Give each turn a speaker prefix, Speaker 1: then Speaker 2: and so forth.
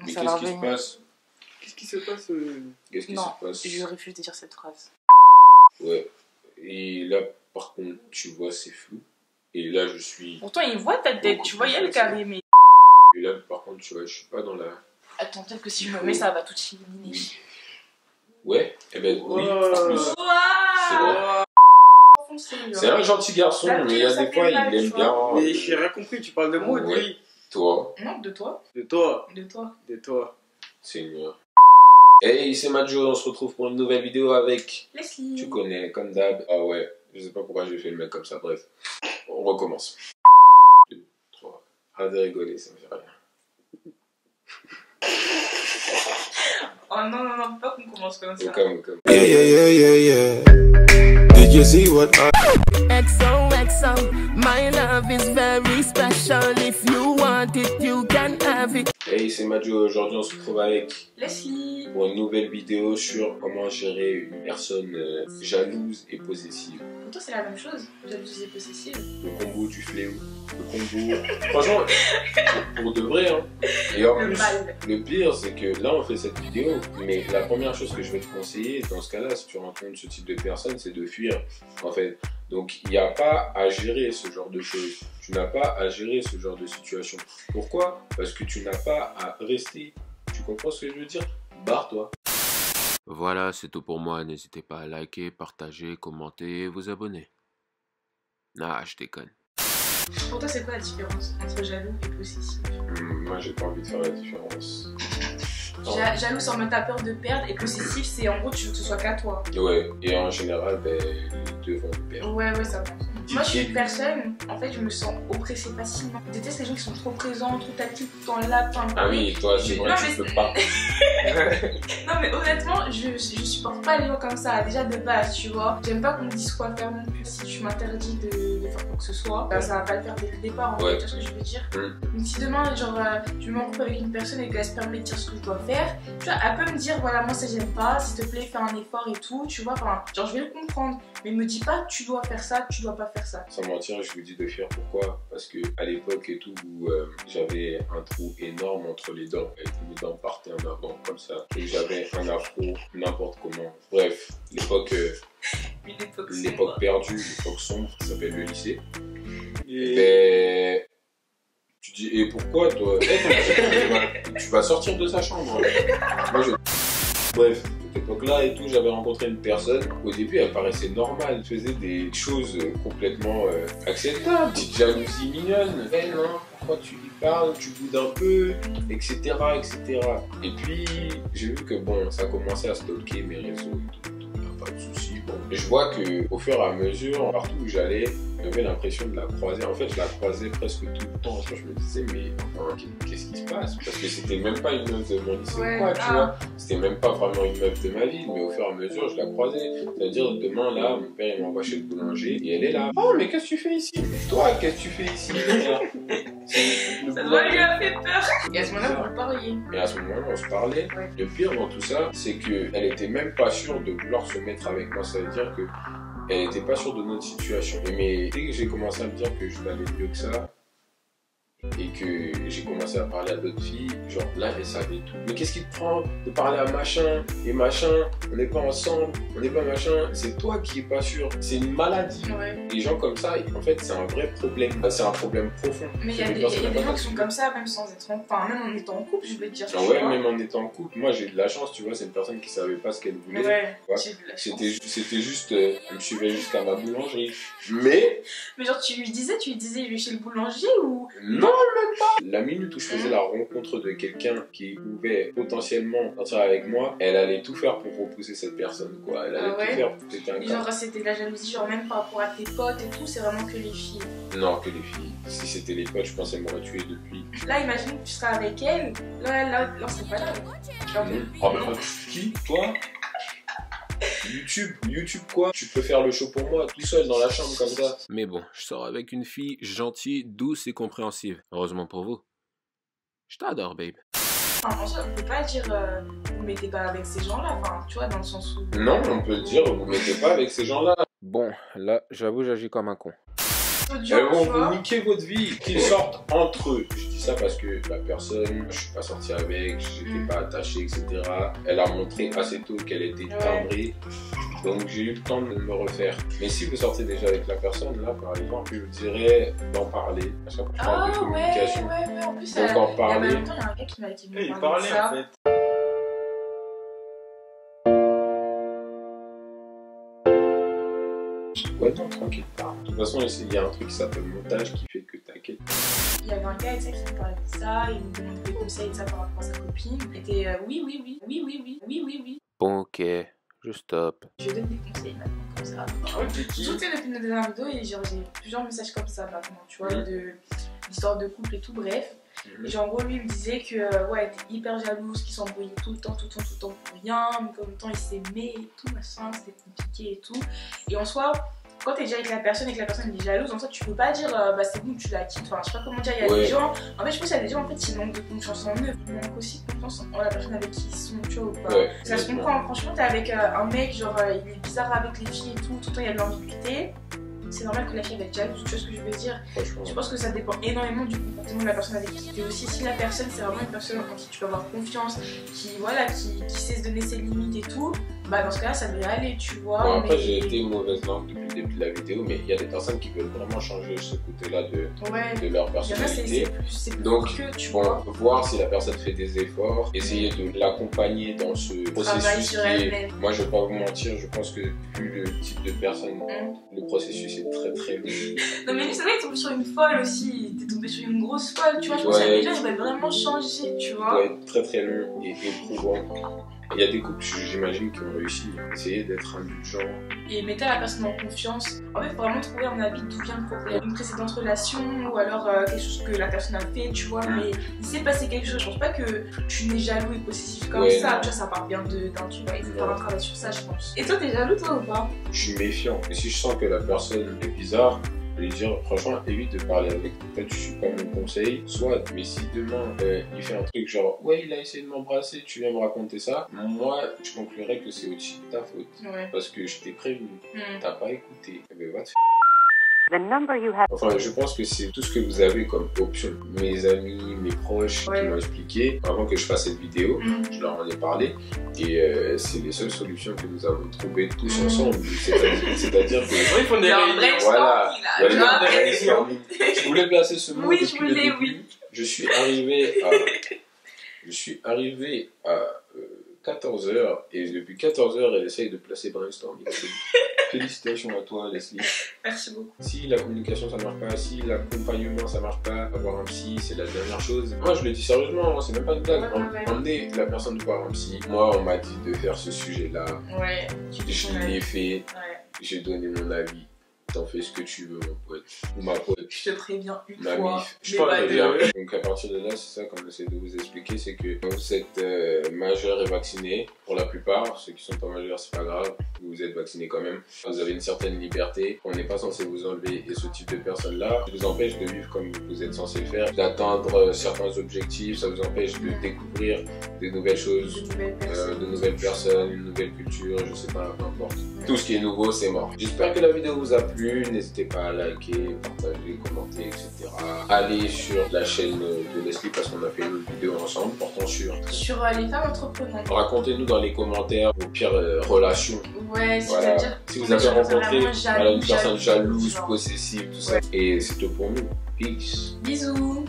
Speaker 1: Mais qu'est-ce qui se passe?
Speaker 2: Qu'est-ce qui se passe
Speaker 1: Qu'est-ce qui
Speaker 3: Non,
Speaker 1: se passe?
Speaker 3: je refuse de dire cette phrase.
Speaker 1: Ouais. Et là, par contre, tu vois, c'est flou. Et là, je suis...
Speaker 3: Pourtant, il voit ta tête, tu vois, il y a le carré, mais...
Speaker 1: Et là, par contre, tu vois, je suis pas dans la...
Speaker 3: Attends, peut-être que si je me mets, ça va tout éliminer.
Speaker 1: Oui. Ouais, eh ben oui,
Speaker 2: Wow.
Speaker 1: en plus. C'est vrai. C'est un gentil garçon,
Speaker 3: La
Speaker 1: mais il y a
Speaker 3: ça
Speaker 1: des fois,
Speaker 3: fait mal,
Speaker 1: il aime
Speaker 3: tu
Speaker 1: bien...
Speaker 2: Mais j'ai rien compris, tu parles de moi ou de lui?
Speaker 1: Toi,
Speaker 3: Non, de toi.
Speaker 2: De toi.
Speaker 3: De toi.
Speaker 2: De toi.
Speaker 1: Seigneur. Hey, c'est Majo, on se retrouve pour une nouvelle vidéo avec...
Speaker 3: Leslie.
Speaker 1: Tu connais, comme d'hab. Ah ouais, je sais pas pourquoi j'ai fait le mec comme ça, bref. On recommence. 2, 3. Arrête de rigoler, ça me fait rien.
Speaker 3: Oh non, non, non, pas qu'on commence comme ça.
Speaker 1: Au calme.
Speaker 4: Yeah. Did you see what I...
Speaker 5: XOXO, my love is very special. If you want it, you can have it.
Speaker 1: Hey, c'est Majo, aujourd'hui on se retrouve avec...
Speaker 3: Leslie.
Speaker 1: Pour une nouvelle vidéo sur comment gérer une personne jalouse et possessive.
Speaker 3: Pour toi, c'est la même chose. Jalousie et possessive.
Speaker 1: Le combo du fléau. Le combo... Franchement, pour de vrai, hein. Et en
Speaker 3: Le
Speaker 1: plus,
Speaker 3: mal.
Speaker 1: le pire, c'est que là, on fait cette vidéo, mais la première chose que je vais te conseiller, dans ce cas-là, si tu rencontres ce type de personne, c'est de fuir, en fait. Donc, il n'y a pas à gérer ce genre de choses. Tu n'as pas à gérer ce genre de situation. Pourquoi? Parce que tu n'as pas à rester. Tu comprends ce que je veux dire? Barre-toi.
Speaker 4: Voilà, c'est tout pour moi. N'hésitez pas à liker, partager, commenter et vous abonner. Nah, je déconne.
Speaker 3: Pour toi, c'est quoi la différence entre jaloux et possessif?
Speaker 1: Moi, j'ai pas envie de faire la différence.
Speaker 3: Jaloux, c'est en mode t'as peur de perdre, et possessif, c'est en gros tu veux que ce soit qu'à toi.
Speaker 1: Ouais, et en général, ben, les deux vont me perdre.
Speaker 3: Ouais, ça va. Moi, je suis une personne, en fait, je me sens oppressée facilement. Je déteste les gens qui sont trop présents, trop tactiles, tout le temps là, plein de
Speaker 1: Ah oui, toi, c'est vrai,
Speaker 3: Non,
Speaker 1: tu
Speaker 3: mais
Speaker 1: peux pas.
Speaker 3: Non, mais honnêtement, je supporte pas les gens comme ça, déjà de base, tu vois. J'aime pas qu'on me dise quoi faire non plus. Si tu m'interdis de faire quoi que ce soit, bah, ça va pas le faire dès le départ, en fait, tu vois ce que je veux dire. Donc, si demain, genre, je me rencontre avec une personne et qu'elle se permet de dire ce que je dois faire, tu vois, elle peut me dire, voilà, moi ça j'aime pas, s'il te plaît, fais un effort et tout, tu vois. Enfin, genre, je vais le comprendre, mais me dis pas, tu dois faire ça, tu dois pas faire ça.
Speaker 1: Sans mentir, je vous dis de fuir. Pourquoi? Parce que à l'époque et tout, où j'avais un trou énorme entre les dents, et que mes dents partaient en avant comme ça, et j'avais un afro n'importe comment. Bref, l'époque perdue, l'époque sombre, ça s'appelle le lycée. Et tu dis, et pourquoi toi? Tu vas sortir de sa chambre. Moi, Bref, à cette époque-là et tout, j'avais rencontré une personne. Au début, elle paraissait normale. Elle faisait des choses complètement acceptables. Petite jalousie mignonne. Eh non, pourquoi tu lui parles? Tu boudes un peu, etc., etc. Et puis, j'ai vu que bon, ça commençait à stalker mes réseaux et tout. Pas de soucis. Bon. Et je vois qu'au fur et à mesure, partout où j'allais, j'avais l'impression de la croiser. En fait, je la croisais presque tout le temps. Je me disais, mais enfin, qu'est-ce qui se passe? Parce que c'était même pas une meuf de mon lycée ou quoi, tu vois. C'était même pas vraiment une meuf de ma ville, mais au fur et à mesure, je la croisais. C'est-à-dire, demain, là, mon père, il m'envoie chez le boulanger et elle est là. Oh, mais qu'est-ce que tu fais ici? Toi, qu'est-ce que tu fais ici?
Speaker 3: Ça doit lui a fait peur. Et à ce moment-là, vous parliez.
Speaker 1: Et à ce moment-là, on se parlait.
Speaker 3: Ouais.
Speaker 1: Le pire dans tout ça, c'est qu'elle était même pas sûre de vouloir se mettre avec moi. Ça veut dire que elle n'était pas sûre de notre situation. Mais dès que j'ai commencé à me dire que je l'allais mieux que ça, et que j'ai commencé à parler à d'autres filles, genre là elle savait tout. Mais qu'est-ce qui te prend de parler à machin et machin? On n'est pas ensemble, on n'est pas machin. C'est toi qui es pas sûr. C'est une maladie.
Speaker 3: Ouais.
Speaker 1: Les gens comme ça, en fait, c'est un vrai problème. C'est un problème profond.
Speaker 3: Mais il y a des gens qui sont comme ça, même sans être enfin, même en étant en couple, je vais te dire.
Speaker 1: Ah ouais, même en étant en couple. Moi, j'ai de la chance, tu vois. C'est une personne qui savait pas ce qu'elle voulait.
Speaker 3: Ouais,
Speaker 1: ouais. C'était juste, elle me suivait jusqu'à ma boulangerie. Mais
Speaker 3: genre, tu lui disais, je vais chez le boulanger ou.
Speaker 1: Non, même pas. La minute où je faisais la rencontre de quelqu'un qui pouvait potentiellement sortir avec moi, elle allait tout faire pour repousser cette personne, quoi. Elle allait tout faire pour péter un câble.
Speaker 3: Genre, c'était de la jalousie, genre même par rapport à tes potes et tout, c'est vraiment que les filles.
Speaker 1: Non, que les filles. Si c'était les potes, je pense qu'elle m'aurait tué depuis.
Speaker 3: Là, imagine que tu seras avec elle. Là, c'est pas là. Genre,
Speaker 1: Oh, mais qui? Toi? YouTube quoi? Tu peux faire le show pour moi tout seul dans la chambre comme ça.
Speaker 4: Mais bon, je sors avec une fille gentille, douce et compréhensive. Heureusement pour vous. Je t'adore, babe.
Speaker 3: Enfin, en soi, on peut pas dire vous mettez pas avec ces gens-là, enfin, tu vois, dans le sens où.
Speaker 1: Non, on peut le dire, vous mettez pas avec ces gens-là.
Speaker 4: Bon, là, j'avoue, j'agis comme un con.
Speaker 1: Elles vont vous niquer votre vie. Qu'ils sortent entre eux. Je dis ça parce que la personne, je suis pas sorti avec, j'étais pas attaché, etc. Elle a montré assez tôt qu'elle était timbrée. Donc j'ai eu le temps de me refaire. Mais si vous sortez déjà avec la personne, là par exemple, je vous dirais d'en parler. À chaque fois que je parle de communication.
Speaker 3: Ouais, en plus,
Speaker 1: donc en parler.
Speaker 3: Il y a longtemps, il y a un gars qui m'a dit
Speaker 2: il parlait
Speaker 3: ça.
Speaker 2: en fait.
Speaker 1: Ouais, non, tranquille pas. De toute façon, il y a un truc qui s'appelle montage qui fait que t'inquiète.
Speaker 3: Il y avait un gars qui me parlait de ça, il me demandait des conseils de ça par rapport à sa copine. Il était oui.
Speaker 4: Bon, ok, je stoppe.
Speaker 3: Je donne des conseils maintenant, comme ça. Surtout depuis notre dernière vidéo, et genre j'ai plusieurs messages comme ça maintenant, tu vois, d'histoire de couple et tout, bref. Et genre en gros lui il me disait que ouais, elle était hyper jalouse, qu'il s'embrouillait tout le temps pour rien, mais qu'en même temps il s'aimait et tout, machin, c'était compliqué et tout. Et en soi, quand t'es déjà avec la personne et que la personne est jalouse, en soi tu peux pas dire bah c'est bon, tu la quittes, enfin je sais pas comment dire, il y a des gens, en fait je pense qu'il y a des gens en fait qui manquent de confiance en eux, ils manquent aussi de confiance en la personne avec qui ils sont, tu vois ou pas. Ça se comprend, franchement t'es avec un mec, genre il est bizarre avec les filles et tout le temps il y a de l'ambiguïté. C'est normal que la fille va être jalouse, tu vois ce que je veux dire. Je pense que ça dépend énormément du comportement de la personne avec qui tu es aussi. Si la personne c'est vraiment une personne en qui tu peux avoir confiance, qui sait se donner ses limites et tout, bah dans ce cas là ça devrait aller, tu vois.
Speaker 1: Bon, après j'ai été une mauvaise langue depuis le début de la vidéo, mais il y a des personnes qui veulent vraiment changer ce côté-là de leur personnalité.
Speaker 3: C'est
Speaker 1: donc
Speaker 3: que, tu
Speaker 1: vois, voir si la personne fait des efforts, essayer de l'accompagner dans ce processus qui est... Moi je vais pas vous mentir, je pense que vu le type de personne, le processus est très long.
Speaker 3: Non mais lui c'est vrai qu'il est tombé sur une folle aussi, t'es tombé sur une grosse folle, tu vois, je pense que les gens ils veulent vraiment changer, tu vois.
Speaker 1: Ça doit être très long et éprouvant. Il y a des couples, j'imagine, qui ont réussi à essayer d'être indulgents.
Speaker 3: Et mettez la personne en confiance. En fait, il faut vraiment trouver un avis d'où vient le problème. Une précédente relation ou alors quelque chose que la personne a fait, tu vois. Mais il s'est passé quelque chose. Je pense pas que tu n'es jaloux et possessif comme ça. Tu vois, ça part bien d'un truc. Il faut faire un travail sur ça, je pense. Et toi, t'es jaloux, toi, ou pas?
Speaker 1: Je suis méfiant. Et si je sens que la personne est bizarre, je vais lui dire franchement évite de parler avec. En fait, je suis pas mon conseil. Soit, mais si demain il fait un truc genre ouais, il a essayé de m'embrasser, tu viens me raconter ça, moi je conclurais que c'est aussi de ta faute. Parce que je t'ai prévenu, t'as pas écouté. Mais va te faire. Enfin, je pense que c'est tout ce que vous avez comme option. Mes amis, mes proches qui m'ont expliqué avant que je fasse cette vidéo, je leur en ai parlé et c'est les seules solutions que nous avons trouvées tous ensemble. C'est-à-dire que
Speaker 2: il faut des réunions.
Speaker 1: Voilà, je voulais placer ce mot depuis le début. Je suis arrivé à 14h et depuis 14h elle essaye de placer brainstorming. Félicitations à toi Leslie.
Speaker 3: Merci beaucoup.
Speaker 1: Si la communication ça marche pas, si l'accompagnement ça marche pas, avoir un psy c'est la dernière chose. Moi je le dis sérieusement, c'est même pas une blague. Emmener la personne voir un psy. Moi on m'a dit de faire ce sujet là. Je l'ai fait. J'ai donné mon avis. T'en fais ce que tu veux, mon pote. Ou ma pote.
Speaker 3: Je te préviens une
Speaker 1: ma
Speaker 3: fois.
Speaker 1: Mif. Je parle bien. Donc à partir de là, c'est ça comme j'essaie de vous expliquer, c'est que vous êtes majeur et vacciné. Pour la plupart, ceux qui sont pas majeurs, c'est pas grave. Vous êtes vacciné quand même. Vous avez une certaine liberté. On n'est pas censé vous enlever. Et ce type de personnes-là vous empêche de vivre comme vous êtes censé le faire, d'atteindre certains objectifs. Ça vous empêche de découvrir des nouvelles choses, de nouvelles personnes, une nouvelle culture, je sais pas, peu importe. Tout ce qui est nouveau, c'est mort. J'espère que la vidéo vous a plu. N'hésitez pas à liker, partager, commenter, etc. Allez sur la chaîne de Leslie parce qu'on a fait une vidéo ensemble portant sur
Speaker 3: les femmes entreprenantes.
Speaker 1: Racontez-nous dans les commentaires vos pires relations.
Speaker 3: Ouais, c'est-à-dire
Speaker 1: si vous avez rencontré une personne jalouse, possessive, tout ça. Et c'est tout pour nous. Peace.
Speaker 3: Bisous.